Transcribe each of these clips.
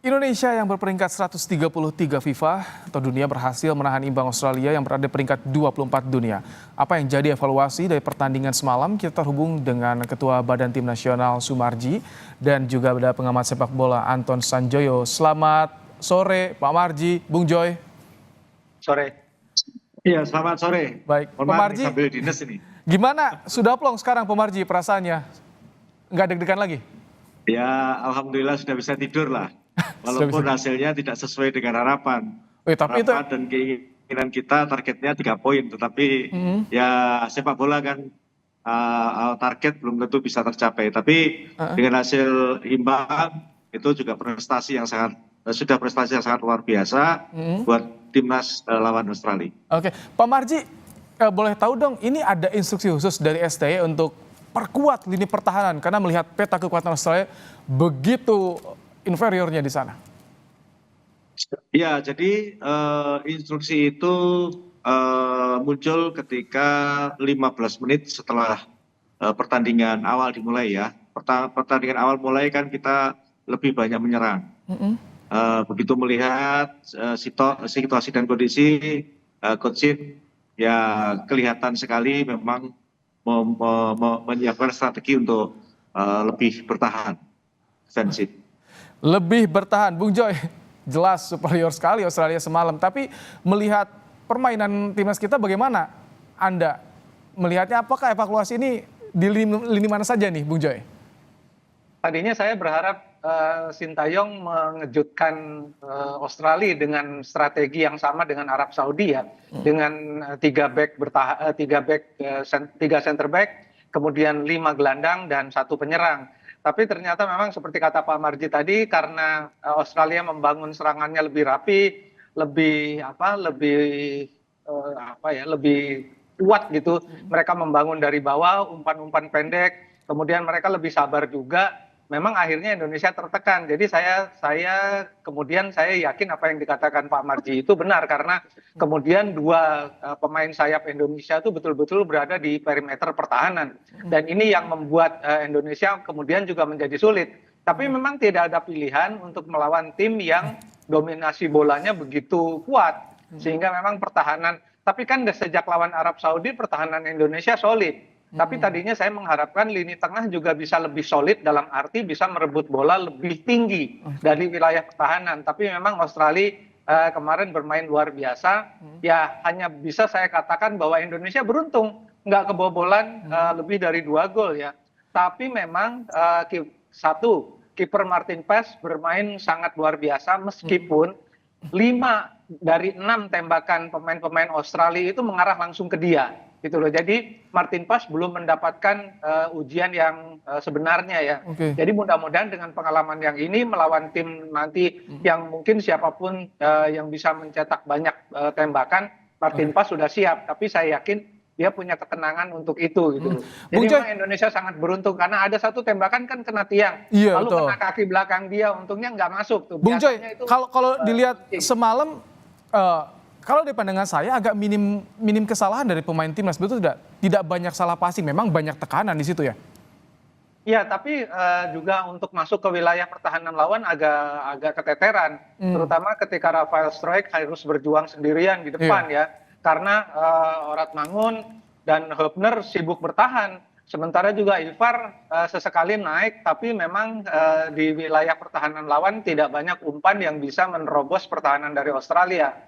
Indonesia yang berperingkat 133 FIFA atau dunia berhasil menahan imbang Australia yang berada di peringkat 24 dunia. Apa yang jadi evaluasi dari pertandingan semalam? Kita terhubung dengan Ketua Badan Tim Nasional Sumarji dan juga ada pengamat sepak bola Anton Sanjoyo. Selamat sore Pak Marji, Bung Joy. Sore. Iya, selamat sore. Baik, Pak Marji. Sambil dinas ini. Gimana? Sudah plong sekarang Pak Marji perasaannya? Nggak deg-degan lagi? Ya, alhamdulillah sudah bisa tidur lah. Walaupun hasilnya tidak sesuai dengan harapan. Tapi itu dan keinginan kita targetnya 3 poin. Tetapi ya sepak bola kan target belum tentu bisa tercapai. Tapi dengan hasil imbang itu juga prestasi yang sangat luar biasa buat timnas lawan Australia. Oke, Pak Marji, boleh tahu dong, ini ada instruksi khusus dari STY untuk perkuat lini pertahanan karena melihat peta kekuatan Australia begitu inferiornya di sana. Ya, jadi instruksi itu muncul ketika 15 menit setelah pertandingan awal dimulai ya. Pertandingan awal mulai kan kita lebih banyak menyerang. Begitu melihat situasi dan kondisi, Coach Shin ya kelihatan sekali memang menyiapkan strategi untuk lebih bertahan defensif. Lebih bertahan, Bung Joy. Jelas superior sekali Australia semalam. Tapi melihat permainan timnas kita bagaimana Anda melihatnya? Apakah evaluasi ini di lini mana saja nih, Bung Joy? Tadinya saya berharap Sintayong mengejutkan Australia dengan strategi yang sama dengan Arab Saudi ya, dengan 3 center back, kemudian 5 gelandang dan 1 penyerang. Tapi ternyata memang seperti kata Pak Marji tadi, karena Australia membangun serangannya lebih rapi, lebih kuat gitu. Mereka membangun dari bawah, umpan-umpan pendek, kemudian mereka lebih sabar juga. Memang akhirnya Indonesia tertekan. Jadi saya yakin apa yang dikatakan Pak Marji itu benar, karena kemudian 2 pemain sayap Indonesia itu betul-betul berada di perimeter pertahanan. Dan ini yang membuat Indonesia kemudian juga menjadi sulit. Tapi memang tidak ada pilihan untuk melawan tim yang dominasi bolanya begitu kuat. Sehingga memang pertahanan, tapi kan sejak lawan Arab Saudi pertahanan Indonesia solid. Tapi tadinya saya mengharapkan lini tengah juga bisa lebih solid, dalam arti bisa merebut bola lebih tinggi dari wilayah pertahanan. Tapi memang Australia kemarin bermain luar biasa. Ya hanya bisa saya katakan bahwa Indonesia beruntung nggak kebobolan lebih dari 2 gol ya. Tapi memang kiper Martin Paes bermain sangat luar biasa, meskipun 5 dari 6 tembakan pemain-pemain Australia itu mengarah langsung ke dia. Gitu loh. Jadi Martin Paes belum mendapatkan ujian yang sebenarnya ya. Jadi mudah-mudahan dengan pengalaman yang ini melawan tim nanti yang mungkin siapapun yang bisa mencetak banyak tembakan, Martin Paes sudah siap. Tapi saya yakin dia punya ketenangan untuk itu gitu. Jadi memang Indonesia sangat beruntung karena ada 1 tembakan kan kena tiang, lalu kena kaki belakang dia, untungnya nggak masuk tuh. Bung Joy, kalau dilihat semalam, kalau dari pandangan saya agak minim kesalahan dari pemain timnas, betul tidak? Tidak banyak salah passing, memang banyak tekanan di situ ya? Iya, tapi juga untuk masuk ke wilayah pertahanan lawan agak keteteran, terutama ketika Rafael Struijk harus berjuang sendirian di depan ya, karena Oratmangun dan Hübner sibuk bertahan. Sementara juga Ilfar sesekali naik, tapi memang di wilayah pertahanan lawan tidak banyak umpan yang bisa menerobos pertahanan dari Australia.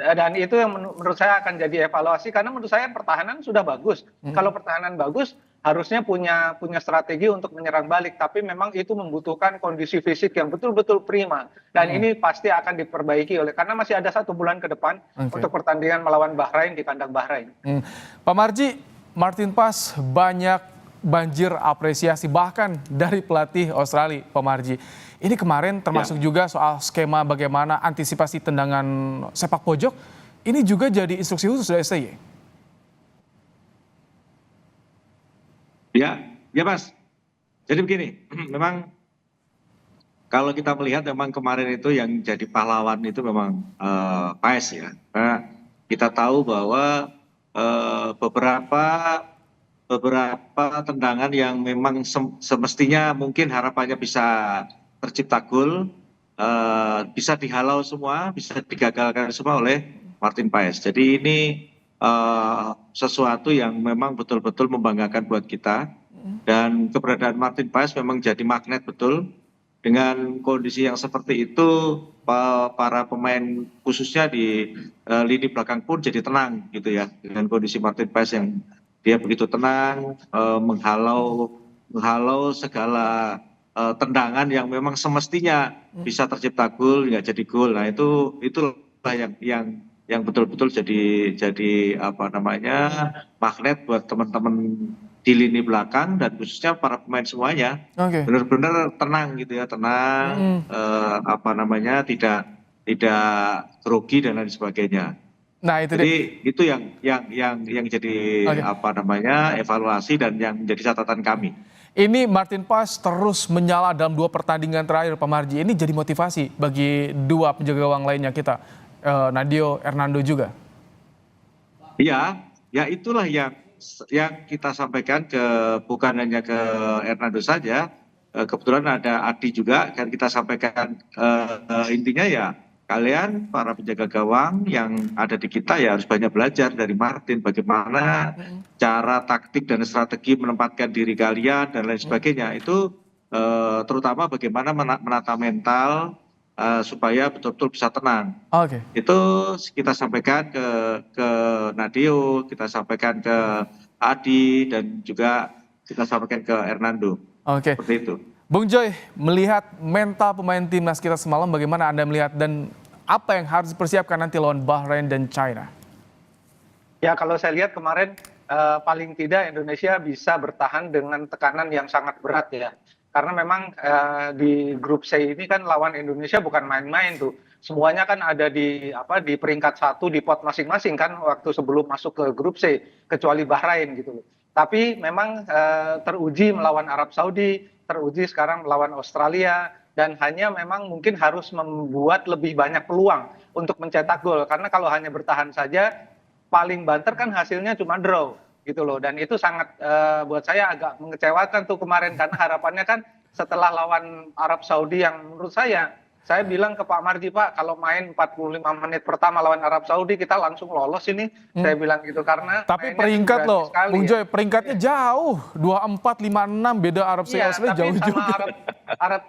Dan itu yang menurut saya akan jadi evaluasi, karena menurut saya pertahanan sudah bagus. Kalau pertahanan bagus, harusnya punya strategi untuk menyerang balik. Tapi memang itu membutuhkan kondisi fisik yang betul-betul prima. Dan ini pasti akan diperbaiki karena masih ada 1 bulan ke depan untuk pertandingan melawan Bahrain di kandang Bahrain. Pak Marji, Martin Paes banyak banjir apresiasi bahkan dari pelatih Australia, Pak Marji. Ini kemarin termasuk juga soal skema bagaimana antisipasi tendangan sepak pojok. Ini juga jadi instruksi khusus dari STY. Ya Mas. Jadi begini, memang kalau kita melihat memang kemarin itu yang jadi pahlawan itu memang Paes ya. Karena kita tahu bahwa beberapa tendangan yang memang semestinya mungkin harapannya bisa tercipta gol, bisa dihalau semua, bisa digagalkan semua oleh Martin Paes. Jadi ini sesuatu yang memang betul-betul membanggakan buat kita, dan keberadaan Martin Paes memang jadi magnet betul. Dengan kondisi yang seperti itu, para pemain khususnya di lini belakang pun jadi tenang gitu ya, dengan kondisi Martin Paes yang dia begitu tenang, menghalau segala tendangan yang memang semestinya bisa tercipta gol, nggak jadi gol. Nah itulah yang betul-betul jadi apa namanya, magnet buat teman-teman di lini belakang dan khususnya para pemain semuanya. Oke. Benar-benar tenang gitu ya, tenang, apa namanya, tidak grogi dan lain sebagainya. Nah itu dia. Jadi itu yang jadi Oke. apa namanya, evaluasi dan yang menjadi catatan kami. Ini Martin Paes terus menyala dalam 2 pertandingan terakhir, Pak Marji. Ini jadi motivasi bagi 2 penjaga gawang lainnya kita, Nadio, Hernando juga. Iya, ya itulah yang kita sampaikan bukan hanya ke Hernando saja, kebetulan ada Adi juga, kan kita sampaikan intinya ya kalian para penjaga gawang yang ada di kita ya harus banyak belajar dari Martin, bagaimana cara taktik dan strategi menempatkan diri kalian dan lain sebagainya. Itu terutama bagaimana menata mental supaya betul-betul bisa tenang. Oke. Itu kita sampaikan ke Nadio, kita sampaikan ke Adi, dan juga kita sampaikan ke Hernando. Oke. Seperti itu. Bung Joy, melihat mental pemain timnas kita semalam, bagaimana Anda melihat dan apa yang harus dipersiapkan nanti lawan Bahrain dan China? Ya, kalau saya lihat kemarin paling tidak Indonesia bisa bertahan dengan tekanan yang sangat berat ya. Karena memang di grup C ini kan lawan Indonesia bukan main-main tuh. Semuanya kan ada di peringkat 1 di pot masing-masing kan waktu sebelum masuk ke grup C, kecuali Bahrain gitu loh. Tapi memang teruji melawan Arab Saudi, teruji sekarang melawan Australia, dan hanya memang mungkin harus membuat lebih banyak peluang untuk mencetak gol. Karena kalau hanya bertahan saja, paling banter kan hasilnya cuma draw gitu loh, dan itu sangat buat saya agak mengecewakan tuh kemarin, karena harapannya kan setelah lawan Arab Saudi yang menurut saya bilang ke Pak Marji, Pak, kalau main 45 menit pertama lawan Arab Saudi kita langsung lolos ini, saya bilang gitu, karena Tapi mainnya peringkat berani loh, sekali Bung ya. Joy, peringkatnya jauh, 24, 56 beda Arab Saudi, Iya, Australia tapi jauh juga.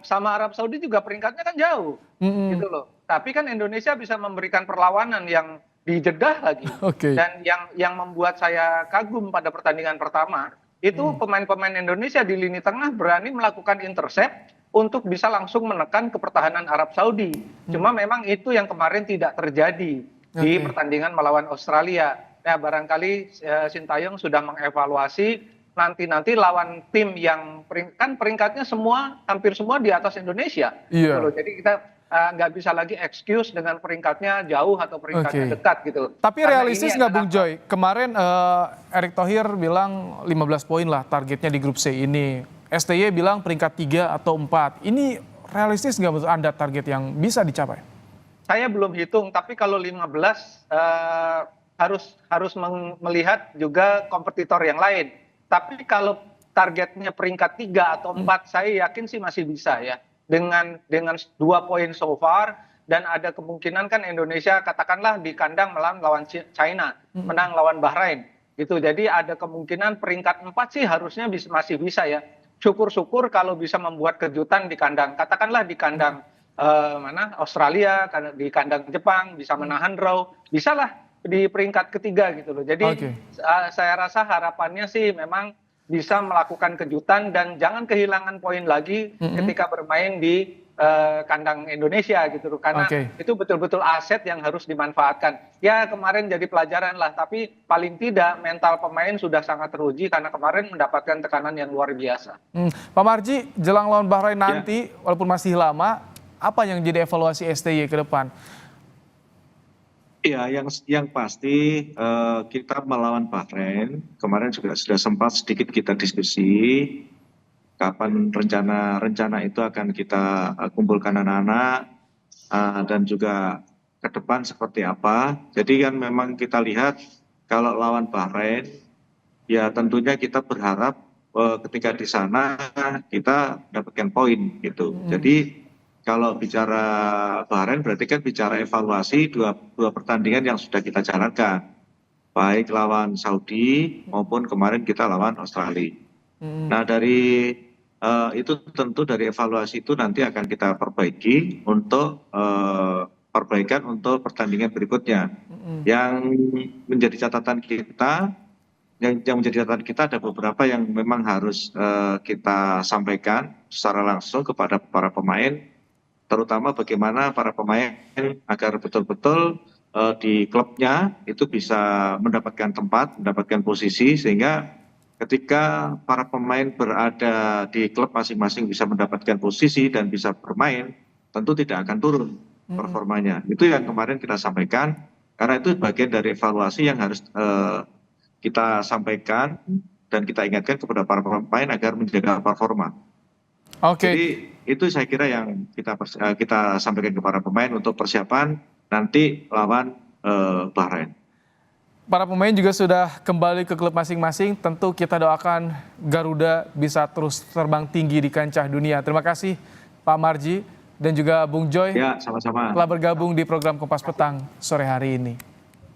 sama Arab Saudi juga peringkatnya kan jauh, gitu loh. Tapi kan Indonesia bisa memberikan perlawanan yang di Jeddah lagi. Oke. Dan yang membuat saya kagum pada pertandingan pertama, itu pemain-pemain Indonesia di lini tengah berani melakukan intercept untuk bisa langsung menekan ke pertahanan Arab Saudi. Cuma memang itu yang kemarin tidak terjadi di Oke. pertandingan melawan Australia. Nah, barangkali Sintayong sudah mengevaluasi nanti lawan tim yang kan peringkatnya hampir semua di atas Indonesia. Iya. Gitu loh. Jadi kita nggak bisa lagi excuse dengan peringkatnya jauh atau peringkatnya Oke. dekat gitu. Tapi Karena realistis ini nggak Bung adalah- Joy? Kemarin Erick Thohir bilang 15 poin lah targetnya di grup C ini. STY bilang peringkat 3 atau 4. Ini realistis nggak menurut Anda target yang bisa dicapai? Saya belum hitung, tapi kalau 15 harus melihat juga kompetitor yang lain. Tapi kalau targetnya peringkat 3 atau 4, saya yakin sih masih bisa ya. Dengan 2 poin so far, dan ada kemungkinan kan Indonesia katakanlah di kandang melawan China, menang lawan Bahrain. Gitu. Jadi ada kemungkinan peringkat 4 sih harusnya masih bisa ya. Syukur-syukur kalau bisa membuat kejutan di kandang. Katakanlah di kandang Australia, di kandang Jepang bisa menahan draw, bisalah di peringkat ketiga gitu loh. Jadi Oke. saya rasa harapannya sih memang bisa melakukan kejutan dan jangan kehilangan poin lagi ketika bermain di kandang Indonesia gitu loh. Karena Oke. itu betul-betul aset yang harus dimanfaatkan. Ya kemarin jadi pelajaran lah, tapi paling tidak mental pemain sudah sangat teruji karena kemarin mendapatkan tekanan yang luar biasa. Pak Marji, jelang lawan Bahrain nanti, walaupun masih lama, apa yang jadi evaluasi STY ke depan? Iya, yang pasti kita melawan Bahrain kemarin juga sudah sempat sedikit kita diskusi kapan rencana itu akan kita kumpulkan anak-anak dan juga ke depan seperti apa. Jadi kan memang kita lihat kalau lawan Bahrain ya tentunya kita berharap ketika di sana kita dapatkan poin gitu. Jadi kalau bicara Bahrain berarti kan bicara evaluasi dua pertandingan yang sudah kita jalankan, baik lawan Saudi maupun kemarin kita lawan Australia. Nah dari itu tentu dari evaluasi itu nanti akan kita perbaiki untuk perbaikan untuk pertandingan berikutnya. Yang menjadi catatan kita, yang menjadi catatan kita ada beberapa yang memang harus kita sampaikan secara langsung kepada para pemain, terutama bagaimana para pemain agar betul-betul di klubnya itu bisa mendapatkan tempat, mendapatkan posisi, sehingga ketika para pemain berada di klub masing-masing bisa mendapatkan posisi dan bisa bermain, tentu tidak akan turun performanya. Itu yang kemarin kita sampaikan, karena itu bagian dari evaluasi yang harus kita sampaikan dan kita ingatkan kepada para pemain agar menjaga performa. Jadi itu saya kira yang kita sampaikan kepada pemain untuk persiapan nanti lawan Bahrain. Para pemain juga sudah kembali ke klub masing-masing. Tentu kita doakan Garuda bisa terus terbang tinggi di kancah dunia. Terima kasih Pak Marji dan juga Bung Joy. Ya, sama-sama. Telah bergabung di program Kompas Petang sore hari ini.